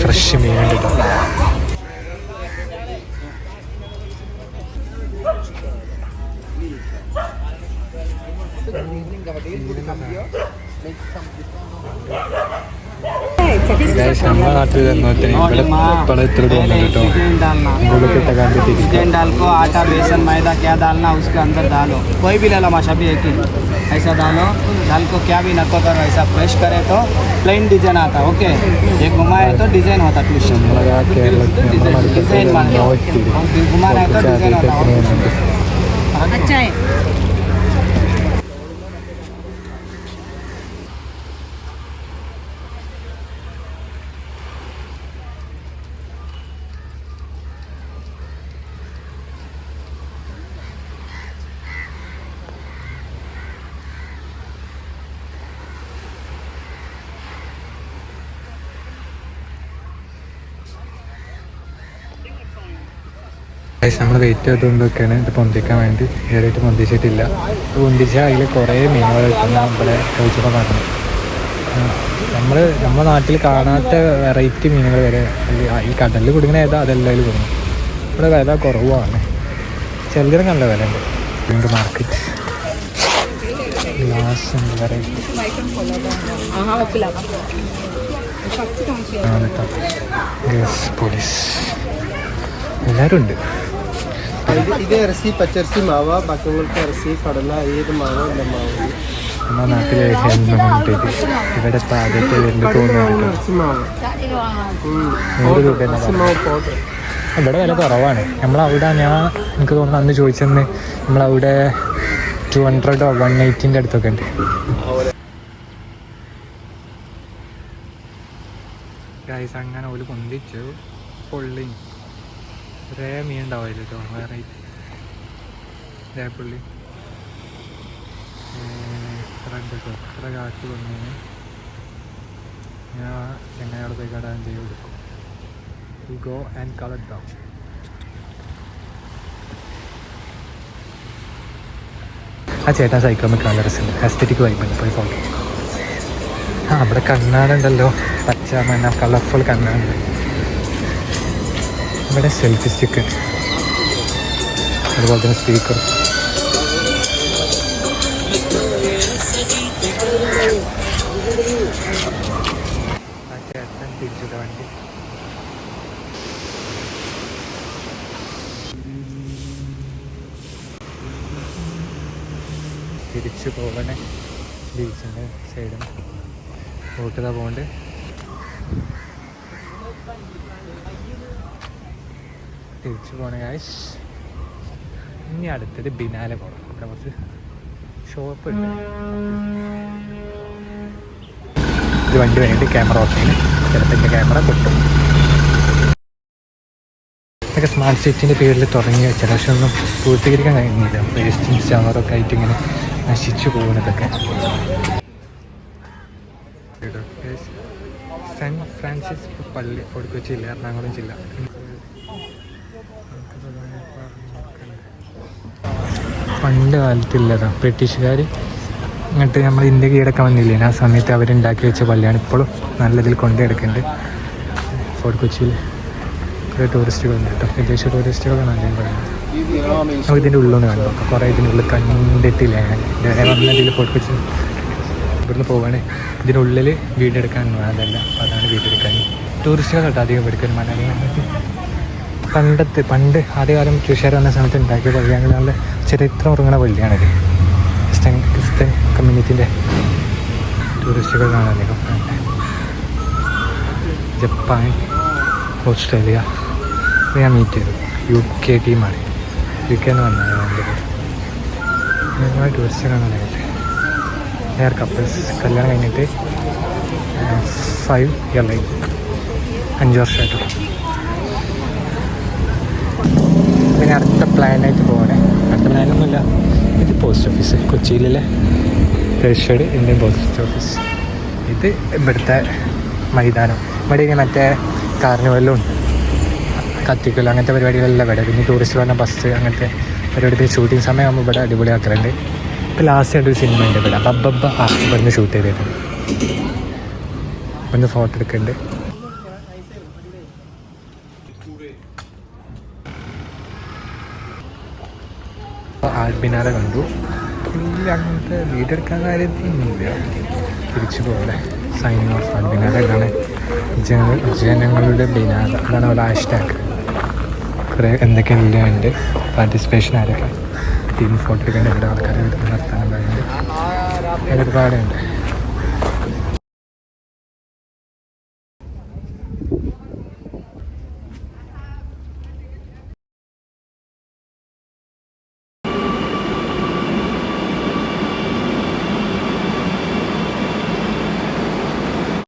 Fresh മീൻ കിട്ടും. നമ്മുടെ നാട്ടിൽ चिकन डाल को आटा बेसन मैदा क्या डालना उसके अंदर डालो, कोई भी ले लो माशा भी एक ही ऐसा डालो. दाल को क्या भी नको करो, ऐसा फ्रेश करे तो प्लेन डिजाइन आता. ओके, ये घुमाए तो डिजाइन होता. ट्विस्ट डिजाइन घुमाना है तो डिजाइन होता. अच्छा है. നമ്മൾ വെയിറ്റ് ചെയ്തുകൊണ്ടൊക്കെയാണ് ഇത് പൊന്തിക്കാൻ വേണ്ടി. കയറിയിട്ട് പൊന്തിച്ചിട്ടില്ല. പൊന്തിച്ചാൽ അതിൽ കുറേ മീനുകൾ കിട്ടുന്ന ഇവിടെ ചോദിച്ചപ്പോൾ പറഞ്ഞു. നമ്മുടെ നാട്ടിൽ കാണാത്ത വെറൈറ്റി മീനുകൾ വരെ ഈ കടലിൽ കൊടുക്കുന്ന ഏതാ അതെല്ലാം അതിൽ കൊടുക്കും. ഇവിടെ വില കുറവാണ്, ചിലതിനും നല്ല വില ഉണ്ട്. വീണ്ടും മാർക്കറ്റ് ഗ്ലാസ് ഉണ്ട് വെറൈറ്റി. പോലീസ് എല്ലാവരും ഉണ്ട്. ഇത് ഇറച്ചി പച്ചരിച്ചി മാവ, ബാക്കിയുള്ളവർക്ക് ഇറച്ചി കടല ഏത് മാവോ എല്ലാം മാവ്. നമ്മുടെ നാട്ടിലെ ഇവിടെ ആദ്യത്തെ തോന്നുന്നുണ്ട് 100 രൂപ. ഇവിടെ വില കുറവാണ്. നമ്മളവിടെ എനിക്ക് തോന്നുന്നു അന്ന് ചോദിച്ചെന്ന് നമ്മളവിടെ 200 or 180 അടുത്തൊക്കെ ഉണ്ട്. ഗൈസ് അങ്ങനെ ഒരു പൊന്തിച്ചു പൊള്ളി കുറേ മീൻ ഉണ്ടാവില്ല കേട്ടോ. വെറൈറ്റി പുള്ളി കേട്ടോ. ഇത്ര കാറ്റ് വന്നതിന് ഞാൻ ചെങ്ങായോടെ പോയി കടാൻ ചെയ്ത് കൊടുക്കും. Go and colour down. ആ ചേട്ടാ സൈക്കിൾ നല്ല രസമുണ്ട്, എസ്തെറ്റിക് വൈബുണ്ട്. പോയി ഫോട്ടോ. അവിടെ കണ്ണാടുണ്ടല്ലോ, പച്ച മഞ്ഞ കളർഫുൾ കണ്ണാടുണ്ട്. ഇവിടെ സെൽഫി സ്റ്റിക്ക്, അതുപോലെ തന്നെ സ്പീക്കർ. തിരിച്ചിട്ട വണ്ടി. തിരിച്ചു പോകണേ ബീച്ചിൻ്റെ സൈഡിൽ റോട്ടിതാ പോകണ്ട്. തിരിച്ചു പോകണേ ഗൈസ്. ഇനി അടുത്തത് ബിനാലെ പോകണം. ഇവിടെ കുറച്ച് ഷോപ്പ് ഉണ്ട്. ഇത് വണ്ടി വേണ്ടി ക്യാമറ ഓഫ് ചെയ്യുന്നു. ചിലപ്പോൾ ക്യാമറ പൊട്ടും. ഇതൊക്കെ സ്മാർട്ട് സിറ്റിൻ്റെ പേരിൽ തുടങ്ങി വെച്ചാൽ പക്ഷെ ഒന്നും പൂർത്തീകരിക്കാൻ കഴിയുന്നില്ല. വേസ്റ്റും ഷവറൊക്കെ ആയിട്ട് ഇങ്ങനെ നശിച്ചു പോകുന്നതൊക്കെ. സെൻറ്റ് ഫ്രാൻസിസ് പള്ളി ഫോർട്ട് കൊച്ചി ജില്ല, എറണാകുളം ജില്ല. പണ്ട് കാലത്തില്ലതാ ബ്രിട്ടീഷുകാർ ഇങ്ങോട്ട് നമ്മൾ ഇന്ത്യ കീഴടക്കാൻ വന്നില്ലേ, ആ സമയത്ത് അവരുണ്ടാക്കി വെച്ച പള്ളിയാണ്. ഇപ്പോഴും നല്ലതിൽ കൊണ്ടുനടക്കുന്നുണ്ട്. ഫോർട്ട് കൊച്ചിയിൽ കുറേ ടൂറിസ്റ്റുകളുണ്ട് കേട്ടോ, വിദേശ ടൂറിസ്റ്റുകളാണ് അധികം പറയുന്നത്. നമുക്ക് ഇതിൻ്റെ ഉള്ളൊന്ന് കണ്ടു നോക്കാം. കുറേ ഇതിനുള്ളിൽ കണ്ടിട്ടില്ല ഞാൻ. വന്നതിൽ ഫോർട്ട് കൊച്ചി ഇവിടുന്ന് പോവുകയാണെ ഇതിനുള്ളിൽ വീടെടുക്കാൻ അതല്ല, അതാണ് വീടെടുക്കാൻ. ടൂറിസ്റ്റുകൾ കേട്ടോ അധികം എടുക്കാൻ. മലയാളികൾക്ക് പണ്ട് ആദ്യകാലം ബ്രിട്ടീഷുകാർ വന്ന സമയത്ത് ഉണ്ടാക്കിയ പള്ളിയാണ്. നല്ല ചരിത്രം ഉറങ്ങുന്ന പള്ളിയാണിത്. ക്രിസ്ത്യൻ കമ്മ്യൂണിറ്റിൻ്റെ ടൂറിസ്റ്റുകൾ കാണാൻ അധികം. ജപ്പാൻ, ഓസ്ട്രേലിയ ഞാൻ മീറ്റ് ചെയ്തു. UK ടീമാണ്. UK എന്ന് പറഞ്ഞാൽ ഒരുപാട് ടൂറിസ്റ്റ് കാണാനായിട്ട്. ഹെയർ കപ്പിൾസ് കല്യാണം കഴിഞ്ഞിട്ട് 5 ഇയർ 5 വർഷമായിട്ട്. പിന്നെ അടുത്ത പ്ലാനായിട്ട് പോകണേ. അടുത്ത പ്ലാനൊന്നുമില്ല. ഇത് പോസ്റ്റ് ഓഫീസ്, കൊച്ചിയിലെ രജിസ്റ്റേർഡ് ഇന്ത്യൻ പോസ്റ്റ് ഓഫീസ്. ഇത് ഇവിടുത്തെ മൈതാനം. ഇവിടെ ഇങ്ങനെ മറ്റേ കാർണിവലും കത്തിക്കലും അങ്ങനത്തെ പരിപാടികളെല്ലാം ഇവിടെ. പിന്നെ ടൂറിസ്റ്റ് പറഞ്ഞ ബസ് അങ്ങനത്തെ പരിപാടി. ഷൂട്ടിംഗ് സമയമാകുമ്പോൾ ഇവിടെ അടിപൊളിയാക്കലുണ്ട്. ഇപ്പോൾ ലാസ്റ്റ് ആയിട്ടൊരു സിനിമ ഉണ്ട് ഇവിടെ, ബബ്ബ ഇവിടുന്ന് ഷൂട്ട് ചെയ്തിട്ടുണ്ട്. ഒന്ന് ഫോട്ടോ എടുക്കുന്നുണ്ട്. ആൽബിനാര കണ്ടു. ഇല്ല, അങ്ങനത്തെ വീഡിയോ എടുക്കാൻ കാര്യമൊന്നുമില്ല. തിരിച്ചു പോലെ സൈനിങ് ഓഫ് ആൽബിനാര. ഇതാണ് ജനങ്ങളുടെ ബിനാര. അതാണ് അവിടെ ഹാഷ്ടാഗ്. കുറേ എന്തൊക്കെയെല്ലാം ഉണ്ട്. പാർട്ടിസിപ്പേഷൻ ആരൊക്കെ ടീം ഫോട്ടോ എടുക്കേണ്ട ഇവിടെ ആൾക്കാരെ നടത്താൻ പറയുന്നുണ്ട്. ഒരുപാടുണ്ട്.